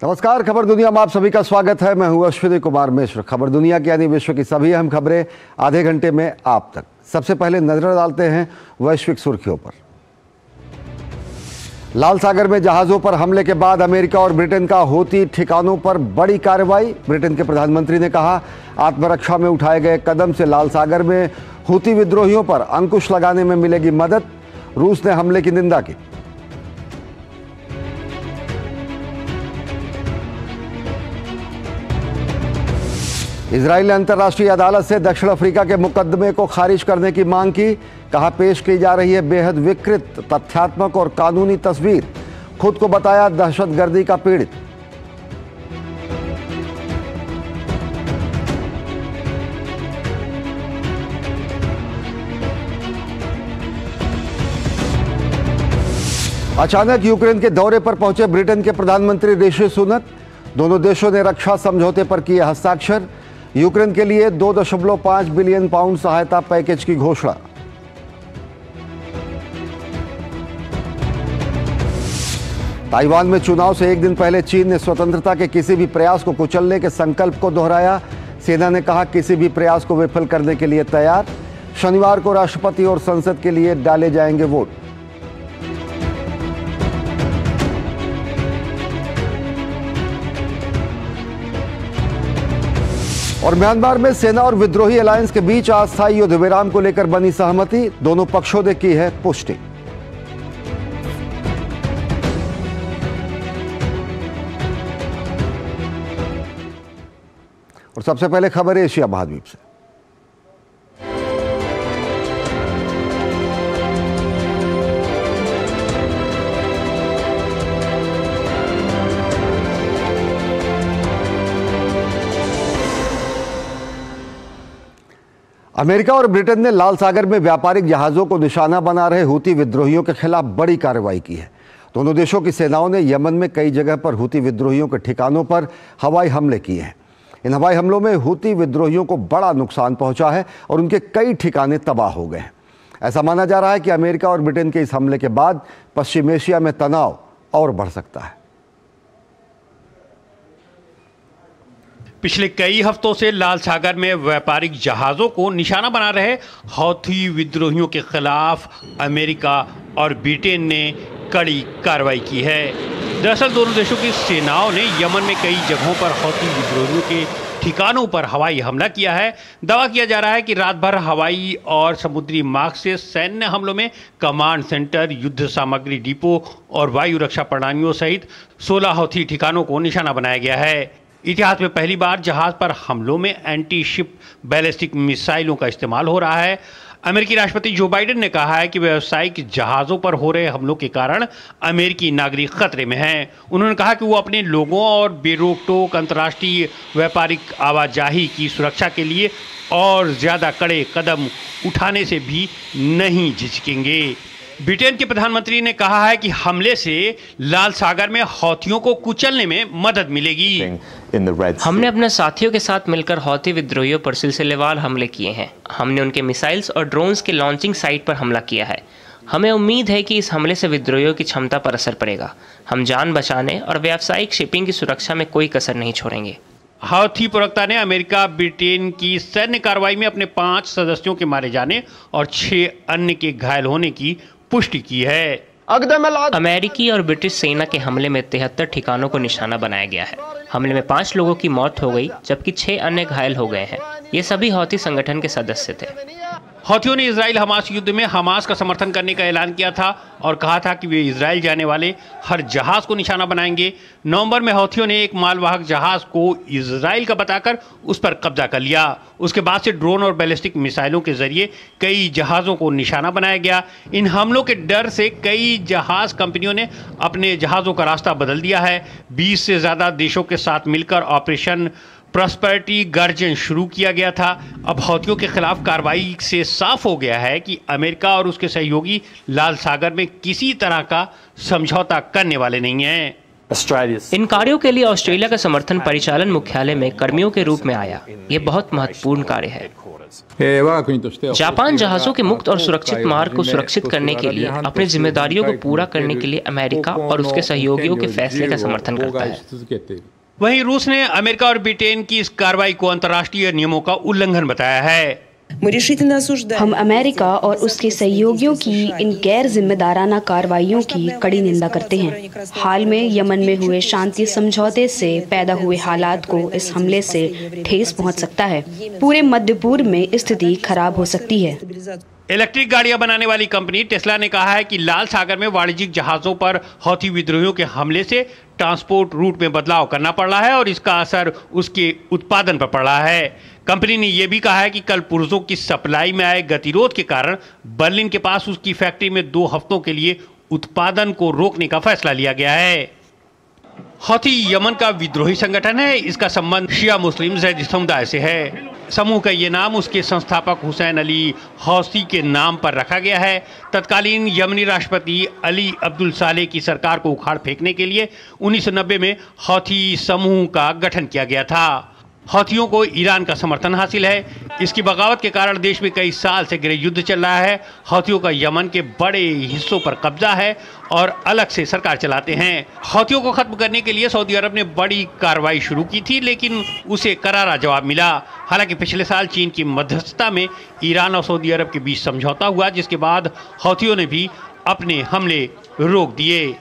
नमस्कार, खबर दुनिया में आप सभी का स्वागत है। मैं हूं अश्विनी कुमार मिश्र। खबर दुनिया की यानी विश्व की सभी अहम खबरें आधे घंटे में आप तक। सबसे पहले नजर डालते हैं वैश्विक सुर्खियों पर। लाल सागर में जहाजों पर हमले के बाद अमेरिका और ब्रिटेन का हूती ठिकानों पर बड़ी कार्रवाई। ब्रिटेन के प्रधानमंत्री ने कहा, आत्मरक्षा में उठाए गए कदम से लाल सागर में हूती विद्रोहियों पर अंकुश लगाने में मिलेगी मदद। रूस ने हमले की निंदा की। इजराइल ने अंतर्राष्ट्रीय अदालत से दक्षिण अफ्रीका के मुकदमे को खारिज करने की मांग की। कहा, पेश की जा रही है बेहद विकृत, तथ्यात्मक और कानूनी तस्वीर। खुद को बताया दहशतगर्दी का पीड़ित। अचानक यूक्रेन के दौरे पर पहुंचे ब्रिटेन के प्रधानमंत्री ऋषि सुनक। दोनों देशों ने रक्षा समझौते पर किए हस्ताक्षर। यूक्रेन के लिए 2.5 बिलियन पाउंड सहायता पैकेज की घोषणा। ताइवान में चुनाव से एक दिन पहले चीन ने स्वतंत्रता के किसी भी प्रयास को कुचलने के संकल्प को दोहराया। सेना ने कहा, किसी भी प्रयास को विफल करने के लिए तैयार। शनिवार को राष्ट्रपति और संसद के लिए डाले जाएंगे वोट। और म्यांमार में सेना और विद्रोही अलायंस के बीच अस्थायी युद्ध विराम को लेकर बनी सहमति। दोनों पक्षों ने की है पुष्टि। और सबसे पहले खबर एशिया महाद्वीप से। अमेरिका और ब्रिटेन ने लाल सागर में व्यापारिक जहाजों को निशाना बना रहे हूती विद्रोहियों के खिलाफ बड़ी कार्रवाई की है। दोनों देशों की सेनाओं ने यमन में कई जगह पर हूती विद्रोहियों के ठिकानों पर हवाई हमले किए हैं। इन हवाई हमलों में हूती विद्रोहियों को बड़ा नुकसान पहुंचा है और उनके कई ठिकाने तबाह हो गए हैं। ऐसा माना जा रहा है कि अमेरिका और ब्रिटेन के इस हमले के बाद पश्चिम एशिया में तनाव और बढ़ सकता है। पिछले कई हफ्तों से लाल सागर में व्यापारिक जहाज़ों को निशाना बना रहे हौथी विद्रोहियों के खिलाफ अमेरिका और ब्रिटेन ने कड़ी कार्रवाई की है। दरअसल दोनों देशों की सेनाओं ने यमन में कई जगहों पर हौथी विद्रोहियों के ठिकानों पर हवाई हमला किया है। दावा किया जा रहा है कि रात भर हवाई और समुद्री मार्ग से सैन्य हमलों में कमांड सेंटर, युद्ध सामग्री डिपो और वायु रक्षा प्रणालियों सहित 16 हौथी ठिकानों को निशाना बनाया गया है। इतिहास में पहली बार जहाज पर हमलों में एंटी शिप बैलिस्टिक मिसाइलों का इस्तेमाल हो रहा है। अमेरिकी राष्ट्रपति जो बाइडेन ने कहा है कि व्यावसायिक जहाज़ों पर हो रहे हमलों के कारण अमेरिकी नागरिक खतरे में हैं। उन्होंने कहा कि वो अपने लोगों और बेरोक-टोक अंतर्राष्ट्रीय व्यापारिक आवाजाही की सुरक्षा के लिए और ज़्यादा कड़े कदम उठाने से भी नहीं झिझकेंगे। ब्रिटेन के प्रधानमंत्री ने कहा है कि हमले से लाल सागर में हौथियों को कुचलने में मदद मिलेगी। हमने अपने साथियों के साथ मिलकर हौथी विद्रोहियों पर सिलसिलेवार हमले किए हैं। हमने उनके मिसाइल्स और ड्रोन्स के लॉन्चिंग साइट पर हमला किया है। हमें उम्मीद है कि इस हमले से विद्रोहियों की क्षमता पर असर पड़ेगा। हम जान बचाने और व्यावसायिक शिपिंग की सुरक्षा में कोई कसर नहीं छोड़ेंगे। हौथी प्रवक्ता ने अमेरिका ब्रिटेन की सैन्य कार्रवाई में अपने 5 सदस्यों के मारे जाने और 6 अन्य के घायल होने की पुष्टि की है। अमेरिकी और ब्रिटिश सेना के हमले में 73 ठिकानों को निशाना बनाया गया है। हमले में 5 लोगों की मौत हो गई जबकि 6 अन्य घायल हो गए हैं। ये सभी हौथी संगठन के सदस्य थे। हौथियों ने इजराइल हमास युद्ध में हमास का समर्थन करने का ऐलान किया था और कहा था कि वे इजराइल जाने वाले हर जहाज को निशाना बनाएंगे। नवंबर में हौथियों ने एक मालवाहक जहाज को इजराइल का बताकर उस पर कब्जा कर लिया। उसके बाद से ड्रोन और बैलिस्टिक मिसाइलों के जरिए कई जहाज़ों को निशाना बनाया गया। इन हमलों के डर से कई जहाज कंपनियों ने अपने जहाज़ों का रास्ता बदल दिया है। 20 से ज़्यादा देशों के साथ मिलकर ऑपरेशन प्रॉस्पेरिटी गार्जियन शुरू किया गया था। अब हौथियों के खिलाफ कार्रवाई से साफ हो गया है कि अमेरिका और उसके सहयोगी लाल सागर में किसी तरह का समझौता करने वाले नहीं हैं। इन कार्यों के लिए ऑस्ट्रेलिया का समर्थन परिचालन मुख्यालय में कर्मियों के रूप में आया। ये बहुत महत्वपूर्ण कार्य है। जापान जहाजों के मुक्त और सुरक्षित मार्ग को सुरक्षित करने के लिए अपनी जिम्मेदारियों को पूरा करने के लिए अमेरिका और उसके सहयोगियों के फैसले का समर्थन करता है। वहीं रूस ने अमेरिका और ब्रिटेन की इस कार्रवाई को अंतर्राष्ट्रीय नियमों का उल्लंघन बताया है। हम अमेरिका और उसके सहयोगियों की इन गैर जिम्मेदाराना कार्रवाइयों की कड़ी निंदा करते हैं। हाल में यमन में हुए शांति समझौते से पैदा हुए हालात को इस हमले से ठेस पहुंच सकता है। पूरे मध्य पूर्व में स्थिति खराब हो सकती है। इलेक्ट्रिक गाड़ियां बनाने वाली कंपनी टेस्ला ने कहा है कि लाल सागर में वाणिज्यिक जहाजों पर हौथी विद्रोहियों के हमले से ट्रांसपोर्ट रूट में बदलाव करना पड़ रहा है और इसका असर उसके उत्पादन पर पड़ रहा है। कंपनी ने यह भी कहा है कि कल पुर्जों की सप्लाई में आए गतिरोध के कारण बर्लिन के पास उसकी फैक्ट्री में 2 हफ्तों के लिए उत्पादन को रोकने का फैसला लिया गया है। हौथी यमन का विद्रोही संगठन है। इसका संबंध शिया मुस्लिम जैदी समुदाय से है। समूह का ये नाम उसके संस्थापक हुसैन अली हौसी के नाम पर रखा गया है। तत्कालीन यमनी राष्ट्रपति अली अब्दुल सालेह की सरकार को उखाड़ फेंकने के लिए 1990 में हौथी समूह का गठन किया गया था। हौथियों को ईरान का समर्थन हासिल है। इसकी बगावत के कारण देश में कई साल से गृह युद्ध चल रहा है। हौथियों का यमन के बड़े हिस्सों पर कब्जा है और अलग से सरकार चलाते हैं। हौथियों को खत्म करने के लिए सऊदी अरब ने बड़ी कार्रवाई शुरू की थी, लेकिन उसे करारा जवाब मिला। हालांकि पिछले साल चीन की मध्यस्थता में ईरान और सऊदी अरब के बीच समझौता हुआ, जिसके बाद हौथियों ने भी अपने हमले रोक दिए।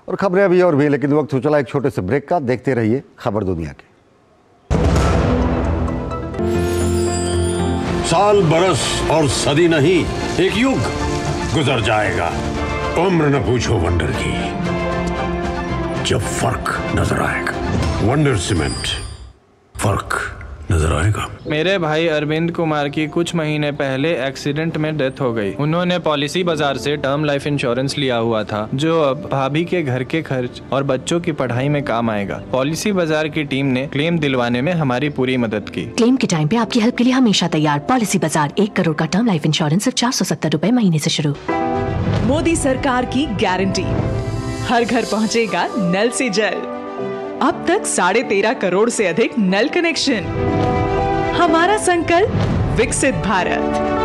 और खबरें अभी और भी, लेकिन वक्त हो चला एक छोटे से ब्रेक का। देखते रहिए खबर दुनिया के। साल, बरस और सदी नहीं, एक युग गुजर जाएगा। उम्र न पूछो वंडर की, जब फर्क नजर आएगा। वंडर सीमेंट, फर्क नजर आएगा। मेरे भाई अरविंद कुमार की कुछ महीने पहले एक्सीडेंट में डेथ हो गई। उन्होंने पॉलिसी बाजार से टर्म लाइफ इंश्योरेंस लिया हुआ था, जो अब भाभी के घर के खर्च और बच्चों की पढ़ाई में काम आएगा। पॉलिसी बाजार की टीम ने क्लेम दिलवाने में हमारी पूरी मदद की। क्लेम के टाइम पे आपकी हेल्प के लिए हमेशा तैयार। पॉलिसी बाजार, 1 करोड़ का टर्म लाइफ इंश्योरेंस सिर्फ 470 रुपए महीने से शुरू। मोदी सरकार की गारंटी, हर घर पहुँचेगा नल से जल। अब तक 13.5 करोड़ से अधिक नल कनेक्शन। हमारा संकल्प, विकसित भारत।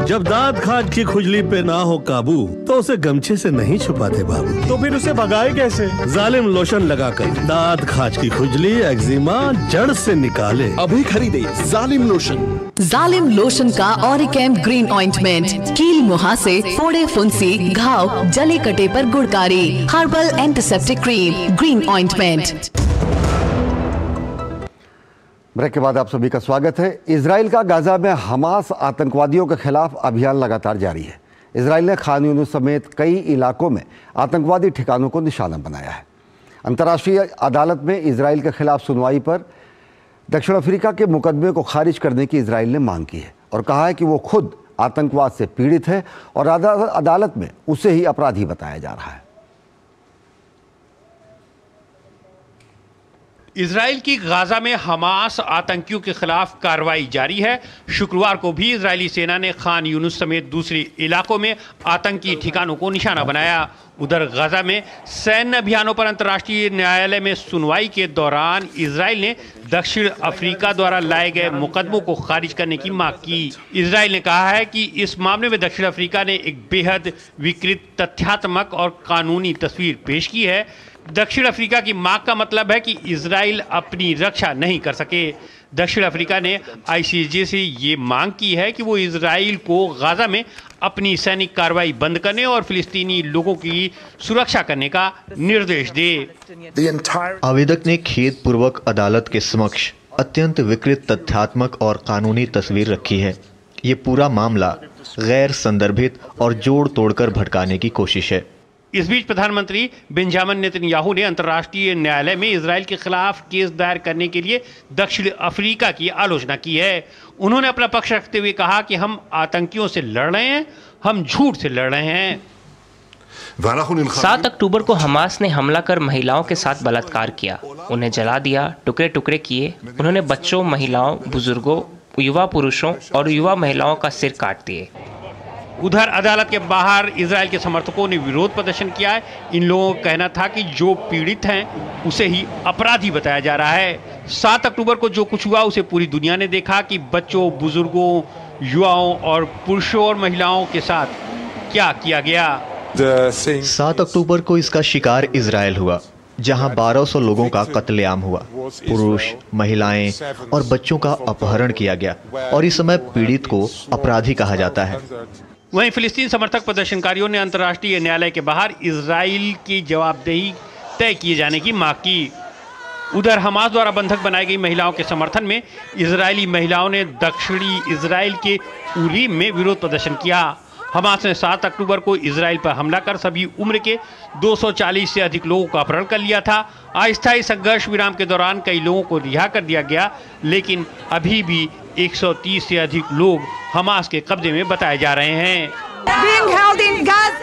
जब दांत खाज की खुजली पे ना हो काबू, तो उसे गमछे से नहीं छुपाते बाबू। तो फिर उसे भगाए कैसे? जालिम लोशन लगाकर दांत खाज की खुजली, एक्जिमा जड़ से निकाले। अभी खरीदे जालिम लोशन। जालिम लोशन का ऑरिकेम ग्रीन ऑइंटमेंट, कील मुहासे, फोड़े फुंसी, घाव, जले कटे पर गुड़कारी, herbal antiseptic cream, green ointment. Break के बाद आप सभी का स्वागत है। इजराइल का गाजा में हमास आतंकवादियों के खिलाफ अभियान लगातार जारी है। इजराइल ने खान यूनिस समेत कई इलाकों में आतंकवादी ठिकानों को निशाना बनाया है। अंतर्राष्ट्रीय अदालत में इजराइल के खिलाफ सुनवाई पर दक्षिण अफ्रीका के मुकदमे को खारिज करने की इजराइल ने मांग की है और कहा है कि वो खुद आतंकवाद से पीड़ित है और अदालत में उसे ही अपराधी बताया जा रहा है। इजराइल की गाजा में हमास आतंकियों के खिलाफ कार्रवाई जारी है। शुक्रवार को भी इजरायली सेना ने खान यूनिस समेत दूसरे इलाकों में आतंकी ठिकानों को निशाना बनाया। उधर गाजा में सैन्य अभियानों पर अंतर्राष्ट्रीय न्यायालय में सुनवाई के दौरान इजराइल ने दक्षिण अफ्रीका द्वारा लाए गए मुकदमों को खारिज करने की मांग की। इजराइल ने कहा है कि इस मामले में दक्षिण अफ्रीका ने एक बेहद विकृत तथ्यात्मक और कानूनी तस्वीर पेश की है। दक्षिण अफ्रीका की मांग का मतलब है कि इजराइल अपनी रक्षा नहीं कर सके। दक्षिण अफ्रीका ने आईसीजे से ये मांग की है कि वो इजराइल को गाजा में अपनी सैनिक कार्रवाई बंद करने और फिलिस्तीनी लोगों की सुरक्षा करने का निर्देश दे। आवेदक ने खेदपूर्वक अदालत के समक्ष अत्यंत विकृत तथ्यात्मक और कानूनी तस्वीर रखी है। ये पूरा मामला गैर संदर्भित और जोड़ तोड़कर भटकाने की कोशिश है। इस बीच प्रधानमंत्री बेंजामिन नेतन्याहू ने अंतर्राष्ट्रीय न्यायालय में इजराइल के खिलाफ केस दायर करने के लिए दक्षिण अफ्रीका की आलोचना की है। उन्होंने अपना पक्ष रखते हुए कहा कि हम आतंकियों से लड़ रहे हैं, हम झूठ से लड़ रहे हैं। 7 अक्टूबर को हमास ने हमला कर महिलाओं के साथ बलात्कार किया, उन्हें जला दिया, टुकड़े टुकड़े किए। उन्होंने बच्चों, महिलाओं, बुजुर्गों, युवा पुरुषों और युवा महिलाओं का सिर काट दिए। उधर अदालत के बाहर इजराइल के समर्थकों ने विरोध प्रदर्शन किया है। इन लोगों का कहना था कि जो पीड़ित हैं उसे ही अपराधी बताया जा रहा है। 7 अक्टूबर को जो कुछ हुआ उसे पूरी दुनिया ने देखा कि बच्चों, बुजुर्गों, युवाओं और पुरुषों और महिलाओं के साथ क्या किया गया। 7 अक्टूबर को इसका शिकार इजराइल हुआ, जहां 1200 लोगों का कत्लेआम हुआ। पुरुष, महिलाएं और बच्चों का अपहरण किया गया और इस समय पीड़ित को अपराधी कहा जाता है। वहीं फिलिस्तीन समर्थक प्रदर्शनकारियों ने अंतर्राष्ट्रीय न्यायालय के बाहर इजराइल की जवाबदेही तय किए जाने की मांग की। उधर हमास द्वारा बंधक बनाई गई महिलाओं के समर्थन में इजरायली महिलाओं ने दक्षिणी इजराइल के उरीम में विरोध प्रदर्शन किया। हमास ने 7 अक्टूबर को इजराइल पर हमला कर सभी उम्र के 240 से अधिक लोगों का अपहरण कर लिया था। अस्थायी संघर्ष विराम के दौरान कई लोगों को रिहा कर दिया गया, लेकिन अभी भी 130 से अधिक लोग हमास के कब्जे में बताए जा रहे हैं।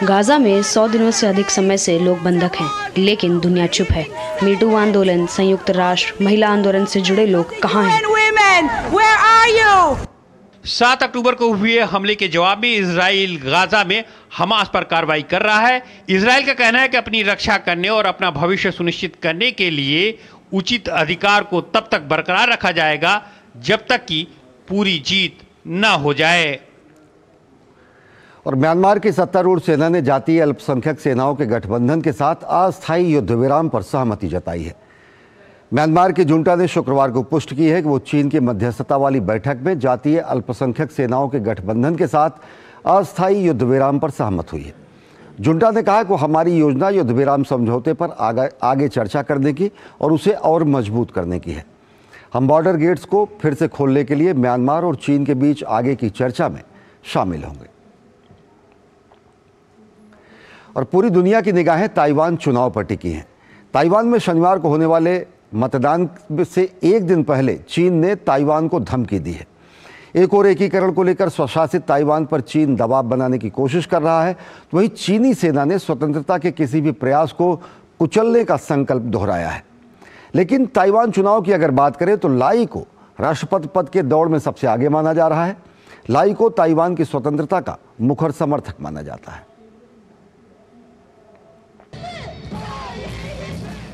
गाजा में 100 दिनों से अधिक समय से लोग बंधक हैं, लेकिन दुनिया चुप है। मीटू आंदोलन, संयुक्त राष्ट्र, महिला आंदोलन से जुड़े लोग कहाँ हैं? 7 अक्टूबर को हुए हमले के जवाब में इजराइल गाजा में हमास पर कार्रवाई कर रहा है। इजराइल का कहना है कि अपनी रक्षा करने और अपना भविष्य सुनिश्चित करने के लिए उचित अधिकार को तब तक बरकरार रखा जाएगा जब तक कि पूरी जीत न हो जाए। और म्यांमार की सत्तारूढ़ सेना ने जातीय अल्पसंख्यक सेनाओं के गठबंधन के साथ अस्थायी युद्ध विराम पर सहमति जताई है। म्यांमार की जुंटा ने शुक्रवार को पुष्टि की है कि वो चीन की मध्यस्थता वाली बैठक में जातीय अल्पसंख्यक सेनाओं के गठबंधन के साथ अस्थायी युद्ध विराम पर सहमत हुई है। जुंटा ने कहा कि वो हमारी योजना युद्ध विराम समझौते पर आगे चर्चा करने की और उसे और मजबूत करने की है। हम बॉर्डर गेट्स को फिर से खोलने के लिए म्यांमार और चीन के बीच आगे की चर्चा में शामिल होंगे। और पूरी दुनिया की निगाहें ताइवान चुनाव पर टिकी हैं। ताइवान में शनिवार को होने वाले मतदान से एक दिन पहले चीन ने ताइवान को धमकी दी है। एक और एकीकरण को लेकर स्वशासित ताइवान पर चीन दबाव बनाने की कोशिश कर रहा है, तो वहीं चीनी सेना ने स्वतंत्रता के किसी भी प्रयास को कुचलने का संकल्प दोहराया है। लेकिन ताइवान चुनाव की अगर बात करें तो लाई को राष्ट्रपति पद के दौड़ में सबसे आगे माना जा रहा है। लाई को ताइवान की स्वतंत्रता का मुखर समर्थक माना जाता है।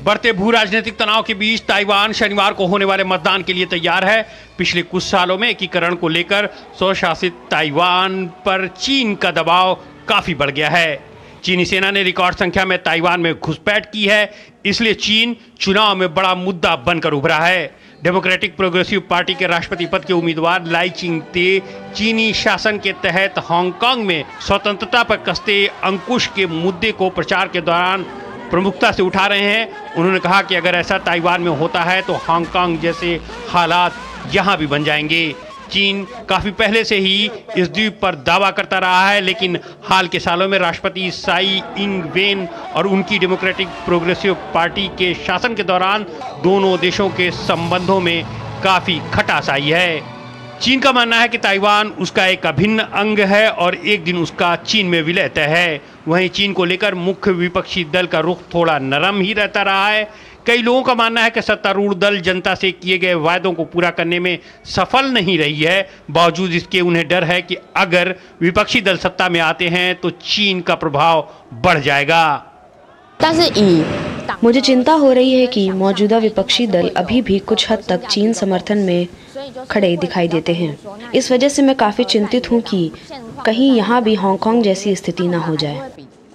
बढ़ते भू राजनीतिक तनाव के बीच ताइवान शनिवार को होने वाले मतदान के लिए तैयार है। पिछले कुछ सालों में एकीकरण को लेकर स्वशासित ताइवान पर चीन का दबाव काफी बढ़ गया है। चीनी सेना ने रिकॉर्ड संख्या में ताइवान में घुसपैठ की है, इसलिए चीन चुनाव में बड़ा मुद्दा बनकर उभरा है। डेमोक्रेटिक प्रोग्रेसिव पार्टी के राष्ट्रपति पद के उम्मीदवार लाई चिंगते चीनी शासन के तहत हांगकांग में स्वतंत्रता पर कसते अंकुश के मुद्दे को प्रचार के दौरान प्रमुखता से उठा रहे हैं। उन्होंने कहा कि अगर ऐसा ताइवान में होता है तो हांगकांग जैसे हालात यहाँ भी बन जाएंगे। चीन काफी पहले से ही इस द्वीप पर दावा करता रहा है, लेकिन हाल के सालों में राष्ट्रपति साई इंग वेन और उनकी डेमोक्रेटिक प्रोग्रेसिव पार्टी के शासन के दौरान दोनों देशों के संबंधों में काफी खटास आई है। चीन का मानना है कि ताइवान उसका एक अभिन्न अंग है और एक दिन उसका चीन में विलय तय है। वहीं चीन को लेकर मुख्य विपक्षी दल का रुख थोड़ा नरम ही रहता रहा है। कई लोगों का मानना है कि सत्तारूढ़ दल जनता से किए गए वायदों को पूरा करने में सफल नहीं रही है। बावजूद इसके उन्हें डर है कि अगर विपक्षी दल सत्ता में आते हैं तो चीन का प्रभाव बढ़ जाएगा। मुझे चिंता हो रही है कि मौजूदा विपक्षी दल अभी भी कुछ हद तक चीन समर्थन में खड़े दिखाई देते हैं। इस वजह से मैं काफी चिंतित हूं कि कहीं यहाँ भी हांगकांग जैसी स्थिति न हो जाए।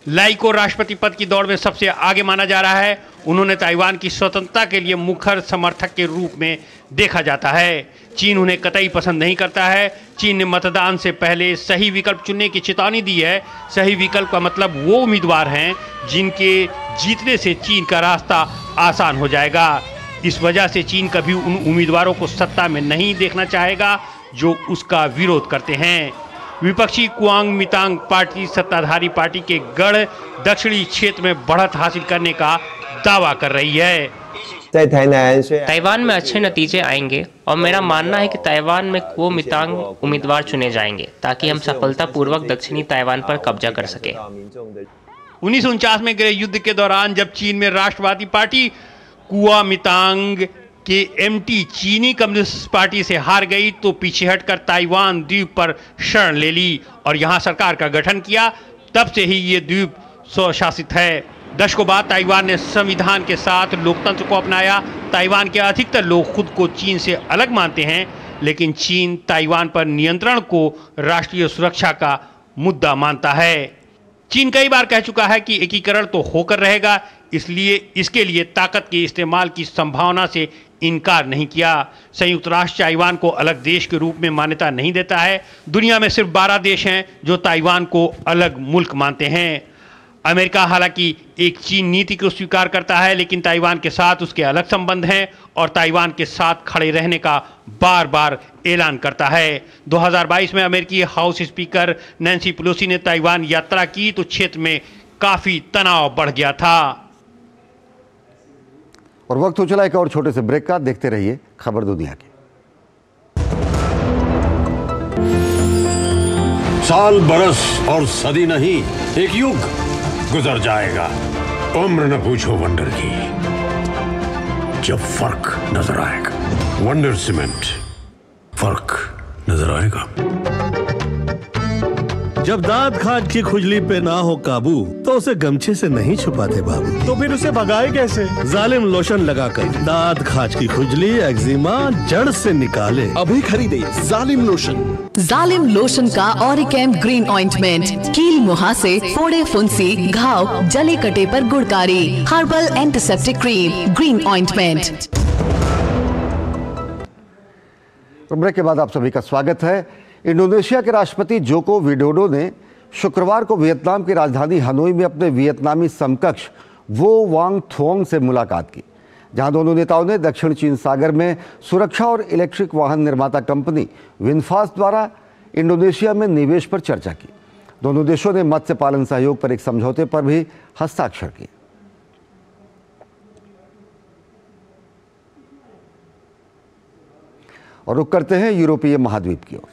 लाई को राष्ट्रपति पद की दौड़ में सबसे आगे माना जा रहा है। उन्होंने ताइवान की स्वतंत्रता के लिए मुखर समर्थक के रूप में देखा जाता है। चीन उन्हें कतई पसंद नहीं करता है। चीन ने मतदान से पहले सही विकल्प चुनने की चेतावनी दी है। सही विकल्प का मतलब वो उम्मीदवार हैं जिनके जीतने से चीन का रास्ता आसान हो जाएगा। इस वजह से चीन कभी उन उम्मीदवारों को सत्ता में नहीं देखना चाहेगा जो उसका विरोध करते हैं। विपक्षी कुआंगमितांग पार्टी सत्ताधारी पार्टी के गढ़ दक्षिणी क्षेत्र में बढ़त हासिल करने का दावा कर रही है। ताइवान में अच्छे नतीजे आएंगे और मेरा मानना है कि ताइवान में कुओमितांग उम्मीदवार चुने जाएंगे ताकि हम सफलतापूर्वक दक्षिणी ताइवान पर कब्जा कर सके। 1949 में गृह युद्ध के दौरान जब चीन में राष्ट्रवादी पार्टी कुओमितांग KMT चीनी कम्युनिस्ट पार्टी से हार गई तो पीछे हटकर ताइवान द्वीप पर शरण ले ली और यहां सरकार का गठन किया। तब से ही ये द्वीप स्वशासित है। दशकों बाद ताइवान ने संविधान के साथ लोकतंत्र को अपनाया। ताइवान के अधिकतर लोग खुद को चीन से अलग मानते हैं, लेकिन चीन ताइवान पर नियंत्रण को राष्ट्रीय सुरक्षा का मुद्दा मानता है। चीन कई बार कह चुका है कि एकीकरण तो होकर रहेगा, इसलिए इसके लिए ताकत के इस्तेमाल की संभावना से इनकार नहीं किया। संयुक्त राष्ट्र ताइवान को अलग देश के रूप में मान्यता नहीं देता है। दुनिया में सिर्फ 12 देश हैं जो ताइवान को अलग मुल्क मानते हैं। अमेरिका हालांकि एक चीन नीति को स्वीकार करता है, लेकिन ताइवान के साथ उसके अलग संबंध हैं और ताइवान के साथ खड़े रहने का बार बार ऐलान करता है। 2022 में अमेरिकी हाउस स्पीकर नैन्सी पेलोसी ने ताइवान यात्रा की तो क्षेत्र में काफी तनाव बढ़ गया था। और वक्त हो चला एक और छोटे से ब्रेक का। देखते रहिए खबर दुनिया की। साल, बरस और सदी नहीं, एक युग गुजर जाएगा। उम्र न पूछो वंडर की, जब फर्क नजर आएगा। वंडर सीमेंट, फर्क नजर आएगा। जब दांत खाज की खुजली पे ना हो काबू तो उसे गमछे से नहीं छुपाते बाबू। तो फिर उसे भगाए कैसे? जालिम लोशन लगाकर दांत खाज की खुजली, एक्जिमा जड़ से निकाले। अभी खरीदे जालिम लोशन। जालिम लोशन का ऑरिकैम ग्रीन ऑइंटमेंट कील मुहासे, फोड़े फुंसी, घाव, जले कटे पर गुड़कारी। Herbal antiseptic cream green ointment. Break के बाद आप सभी का स्वागत है। इंडोनेशिया के राष्ट्रपति जोको विडोडो ने शुक्रवार को वियतनाम की राजधानी हनोई में अपने वियतनामी समकक्ष वो वांग थोंग से मुलाकात की, जहां दोनों नेताओं ने दक्षिण चीन सागर में सुरक्षा और इलेक्ट्रिक वाहन निर्माता कंपनी विनफास्ट द्वारा इंडोनेशिया में निवेश पर चर्चा की। दोनों देशों ने मत्स्य पालन सहयोग पर एक समझौते पर भी हस्ताक्षर किए। और रुक करते हैं यूरोपीय महाद्वीप की ओर।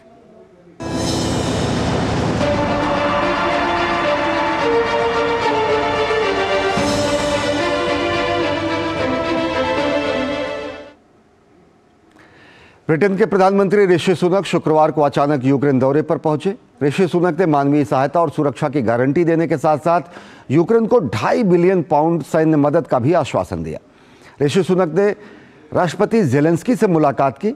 ब्रिटेन के प्रधानमंत्री ऋषि सुनक शुक्रवार को अचानक यूक्रेन दौरे पर पहुंचे। ऋषि सुनक ने मानवीय सहायता और सुरक्षा की गारंटी देने के साथ साथ यूक्रेन को 2.5 बिलियन पाउंड सैन्य मदद का भी आश्वासन दिया। ऋषि सुनक ने राष्ट्रपति जेलेंस्की से मुलाकात की।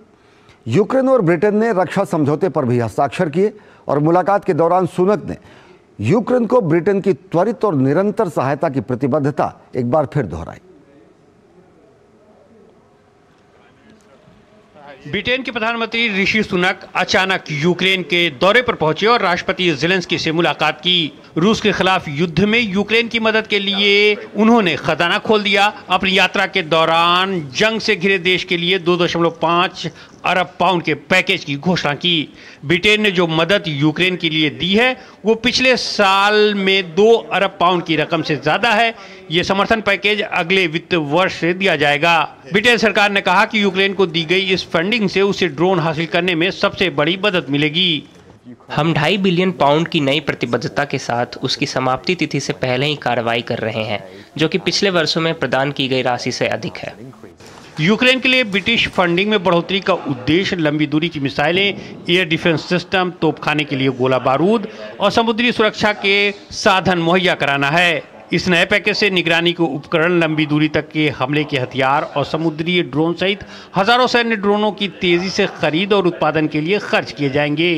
यूक्रेन और ब्रिटेन ने रक्षा समझौते पर भी हस्ताक्षर किए और मुलाकात के दौरान सुनक ने यूक्रेन को ब्रिटेन की त्वरित और निरंतर सहायता की प्रतिबद्धता एक बार फिर दोहराई। ब्रिटेन के प्रधानमंत्री ऋषि सुनक अचानक यूक्रेन के दौरे पर पहुंचे और राष्ट्रपति जेलेंस्की से मुलाकात की। रूस के खिलाफ युद्ध में यूक्रेन की मदद के लिए उन्होंने खजाना खोल दिया। अपनी यात्रा के दौरान जंग से घिरे देश के लिए 2.5 अरब पाउंड के पैकेज की घोषणा की। ब्रिटेन ने जो मदद यूक्रेन के लिए दी है वो पिछले साल में 2 अरब पाउंड की रकम से ज्यादा है। ये समर्थन पैकेज अगले वित्त वर्ष से दिया जाएगा। ब्रिटेन सरकार ने कहा कि यूक्रेन को दी गई इस फंडिंग से उसे ड्रोन हासिल करने में सबसे बड़ी मदद मिलेगी। हम 2.5 बिलियन पाउंड की नई प्रतिबद्धता के साथ उसकी समाप्ति तिथि से पहले ही कार्रवाई कर रहे हैं, जो कि पिछले वर्षों में प्रदान की गई राशि से अधिक है। यूक्रेन के लिए ब्रिटिश फंडिंग में बढ़ोतरी का उद्देश्य लंबी दूरी की मिसाइलें, एयर डिफेंस सिस्टम, तोपखाने के लिए गोला बारूद और समुद्री सुरक्षा के साधन मुहैया कराना है। इस नए पैकेज से निगरानी के उपकरण, लंबी दूरी तक के हमले के हथियार और समुद्री ड्रोन सहित हजारों सैन्य ड्रोनों की तेजी से खरीद और उत्पादन के लिए खर्च किए जाएंगे।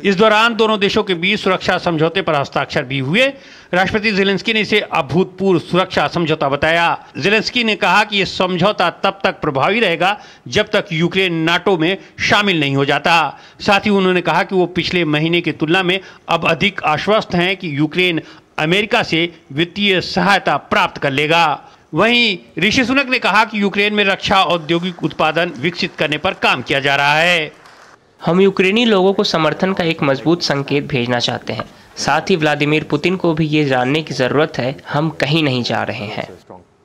इस दौरान दोनों देशों के बीच सुरक्षा समझौते पर हस्ताक्षर भी हुए। राष्ट्रपति जेलेंस्की ने इसे अभूतपूर्व सुरक्षा समझौता बताया। जेलेंस्की ने कहा कि यह समझौता तब तक प्रभावी रहेगा जब तक यूक्रेन नाटो में शामिल नहीं हो जाता। साथ ही उन्होंने कहा कि वो पिछले महीने की तुलना में अब अधिक आश्वस्त हैं कि यूक्रेन अमेरिका से वित्तीय सहायता प्राप्त कर लेगा। वहीं ऋषि सुनक ने कहा कि यूक्रेन में रक्षा औद्योगिक उत्पादन विकसित करने पर काम किया जा रहा है। हम यूक्रेनी लोगों को समर्थन का एक मजबूत संकेत भेजना चाहते हैं। साथ ही व्लादिमीर पुतिन को भी ये जानने की जरूरत है हम कहीं नहीं जा रहे हैं।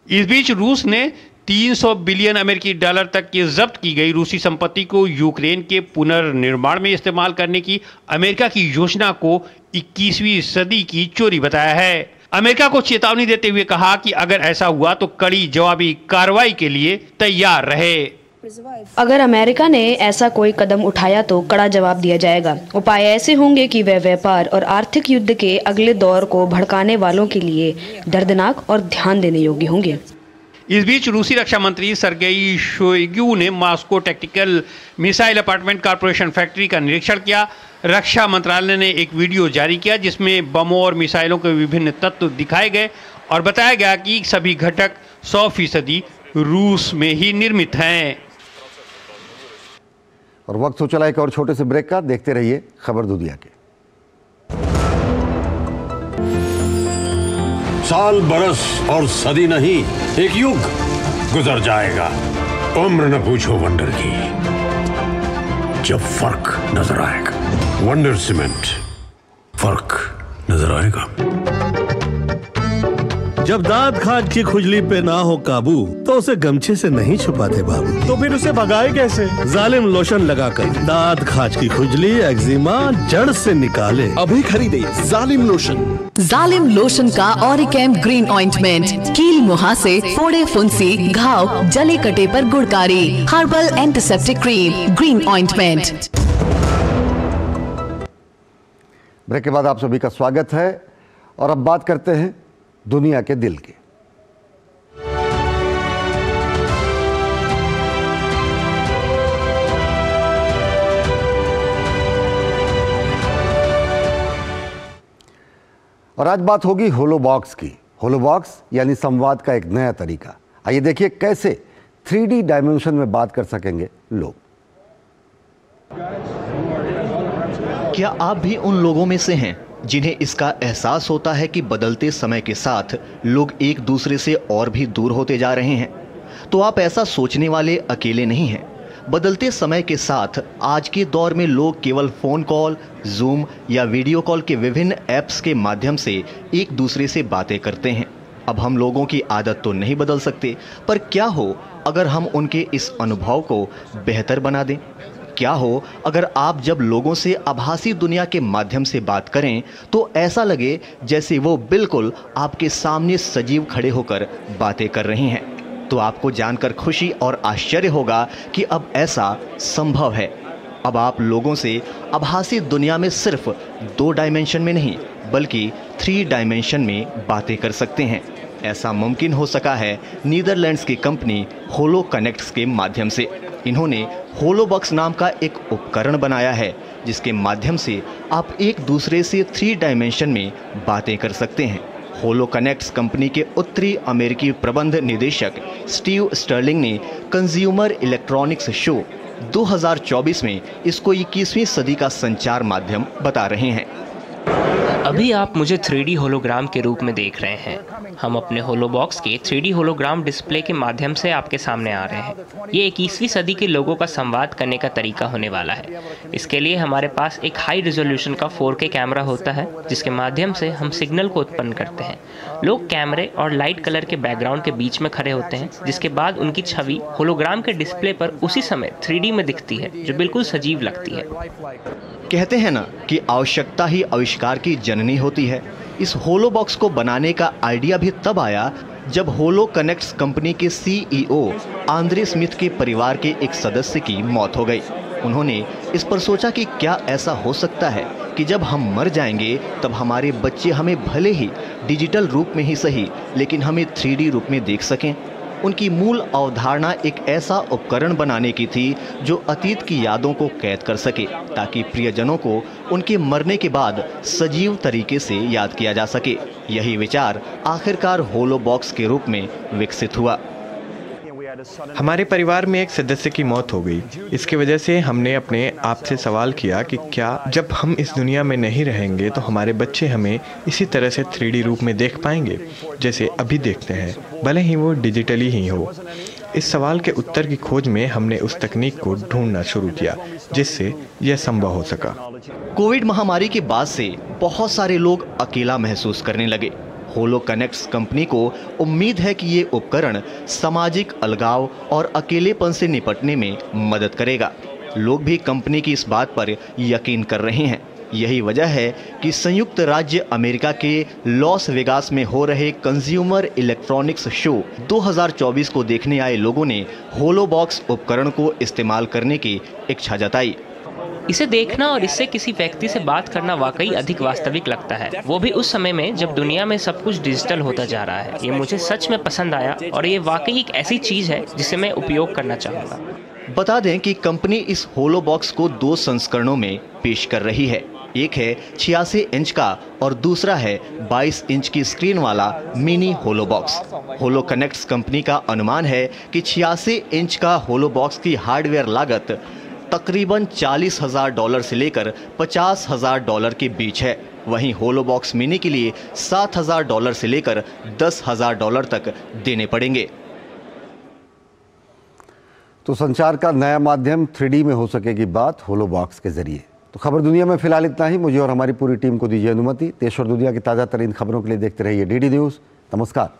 इस बीच रूस ने 300 बिलियन अमेरिकी डॉलर तक की जब्त की गई रूसी संपत्ति को यूक्रेन के पुनर्निर्माण में इस्तेमाल करने की अमेरिका की योजना को 21वीं सदी की चोरी बताया है। अमेरिका को चेतावनी देते हुए कहा कि अगर ऐसा हुआ तो कड़ी जवाबी कार्रवाई के लिए तैयार रहे। अगर अमेरिका ने ऐसा कोई कदम उठाया तो कड़ा जवाब दिया जाएगा। उपाय ऐसे होंगे कि वे व्यापार और आर्थिक युद्ध के अगले दौर को भड़काने वालों के लिए दर्दनाक और ध्यान देने योग्य होंगे। इस बीच रूसी रक्षा मंत्री सर्गेई शोइगु ने Moscow tactical missile apartment corporation factory का निरीक्षण किया। रक्षा मंत्रालय ने एक वीडियो जारी किया जिसमें बमों और मिसाइलों के विभिन्न तत्व दिखाए गए और बताया गया कि सभी घटक 100% रूस में ही निर्मित हैं। और वक्त हो चला एक और छोटे से ब्रेक का। देखते रहिए खबर दुनिया के। साल बरस और सदी नहीं, एक युग गुजर जाएगा। उम्र न पूछो वंडर की, जब फर्क नजर आएगा। वंडर सीमेंट, फर्क नजर आएगा। जब दांत खाज की खुजली पे ना हो काबू तो उसे गमछे से नहीं छुपाते बाबू। तो फिर उसे भगाए कैसे? जालिम लोशन लगाकर दांत खाज की खुजली एक्जिमा जड़ से निकाले। अभी खरीदे जालिम लोशन। जालिम लोशन का ऑरिकैम ग्रीन ऑइंटमेंट कील मुहासे, फोड़े फुंसी, घाव, जले कटे पर गुड़कारी। Herbal antiseptic cream green ointment. Break के बाद आप सभी का स्वागत है और अब बात करते हैं दुनिया के दिल की। और आज बात होगी होलोबॉक्स की। होलोबॉक्स यानी संवाद का एक नया तरीका। आइए देखिए कैसे 3D डायमेंशन में बात कर सकेंगे लोग। क्या आप भी उन लोगों में से हैं जिन्हें इसका एहसास होता है कि बदलते समय के साथ लोग एक दूसरे से और भी दूर होते जा रहे हैं? तो आप ऐसा सोचने वाले अकेले नहीं हैं। बदलते समय के साथ आज के दौर में लोग केवल फ़ोन कॉल, जूम या वीडियो कॉल के विभिन्न ऐप्स के माध्यम से एक दूसरे से बातें करते हैं। अब हम लोगों की आदत तो नहीं बदल सकते, पर क्या हो अगर हम उनके इस अनुभव को बेहतर बना दें? क्या हो अगर आप जब लोगों से आभासी दुनिया के माध्यम से बात करें तो ऐसा लगे जैसे वो बिल्कुल आपके सामने सजीव खड़े होकर बातें कर रहे हैं? तो आपको जानकर खुशी और आश्चर्य होगा कि अब ऐसा संभव है। अब आप लोगों से आभासी दुनिया में सिर्फ 2 डायमेंशन में नहीं बल्कि 3 डायमेंशन में बातें कर सकते हैं। ऐसा मुमकिन हो सका है नीदरलैंड्स की कंपनी होलो कनेक्ट्स के माध्यम से। इन्होंने होलोबॉक्स नाम का एक उपकरण बनाया है जिसके माध्यम से आप एक दूसरे से 3 डायमेंशन में बातें कर सकते हैं। होलो कनेक्ट्स कंपनी के उत्तरी अमेरिकी प्रबंध निदेशक स्टीव स्टर्लिंग ने कंज्यूमर इलेक्ट्रॉनिक्स शो 2024 में इसको 21वीं सदी का संचार माध्यम बता रहे हैं। अभी आप मुझे 3D होलोग्राम के रूप में देख रहे हैं। हम अपने होलोबॉक्स के 3D होलोग्राम डिस्प्ले के माध्यम से आपके सामने आ रहे हैं। ये 21वीं सदी के लोगों का संवाद करने का तरीका होने वाला है। इसके लिए हमारे पास एक हाई रेजोल्यूशन का 4K कैमरा होता है जिसके माध्यम से हम सिग्नल को उत्पन्न करते हैं। लोग कैमरे और लाइट कलर के बैकग्राउंड के बीच में खड़े होते हैं जिसके बाद उनकी छवि होलोग्राम के डिस्प्ले पर उसी समय 3D में दिखती है जो बिल्कुल सजीव लगती है। कहते हैं ना कि आवश्यकता ही आविष्कार की जननी होती है। इस होलोबॉक्स को बनाने का आइडिया भी तब आया जब होलो कनेक्ट्स कंपनी के CEO आंद्रे स्मिथ के परिवार के एक सदस्य की मौत हो गई। उन्होंने इस पर सोचा कि क्या ऐसा हो सकता है कि जब हम मर जाएंगे तब हमारे बच्चे हमें भले ही डिजिटल रूप में ही सही लेकिन हमें 3D रूप में देख सकें। उनकी मूल अवधारणा एक ऐसा उपकरण बनाने की थी जो अतीत की यादों को कैद कर सके ताकि प्रियजनों को उनके मरने के बाद सजीव तरीके से याद किया जा सके। यही विचार आखिरकार होलोबॉक्स के रूप में विकसित हुआ। हमारे परिवार में एक सदस्य की मौत हो गई। इसकी वजह से हमने अपने आप से सवाल किया कि क्या जब हम इस दुनिया में नहीं रहेंगे तो हमारे बच्चे हमें इसी तरह से 3D रूप में देख पाएंगे जैसे अभी देखते हैं, भले ही वो डिजिटली ही हो। इस सवाल के उत्तर की खोज में हमने उस तकनीक को ढूंढना शुरू किया जिससे यह संभव हो सका। कोविड महामारी के बाद से बहुत सारे लोग अकेला महसूस करने लगे। होलो कनेक्ट्स कंपनी को उम्मीद है कि ये उपकरण सामाजिक अलगाव और अकेलेपन से निपटने में मदद करेगा। लोग भी कंपनी की इस बात पर यकीन कर रहे हैं। यही वजह है कि संयुक्त राज्य अमेरिका के लॉस वेगास में हो रहे कंज्यूमर इलेक्ट्रॉनिक्स शो 2024 को देखने आए लोगों ने होलोबॉक्स उपकरण को इस्तेमाल करने की इच्छा जताई। इसे देखना और इससे किसी व्यक्ति से बात करना वाकई अधिक वास्तविक लगता है, वो भी उस समय में जब दुनिया में सब कुछ डिजिटल होता जा रहा है। ये मुझे सच में पसंद आया और ये वाकई एक ऐसी चीज़ है जिसे मैं उपयोग करना चाहूँगा। बता दें कि कंपनी इस होलोबॉक्स को 2 संस्करणों में पेश कर रही है। एक है 86 इंच का और दूसरा है 22 इंच की स्क्रीन वाला मिनी होलोबॉक्स। होलो कनेक्ट्स कंपनी का अनुमान है कि 86 इंच का होलोबॉक्स की हार्डवेयर लागत तकरीबन $40,000 से लेकर $50,000 के बीच है। वहीं होलोबॉक्स मिनी के लिए $7,000 से लेकर $10,000 तक देने पड़ेंगे। तो संचार का नया माध्यम 3D में हो सकेगी बात होलोबॉक्स के जरिए। तो खबर दुनिया में फिलहाल इतना ही। मुझे और हमारी पूरी टीम को दीजिए अनुमति। देश और दुनिया की ताज़ा तरीन खबरों के लिए देखते रहिए DD न्यूज़। नमस्कार।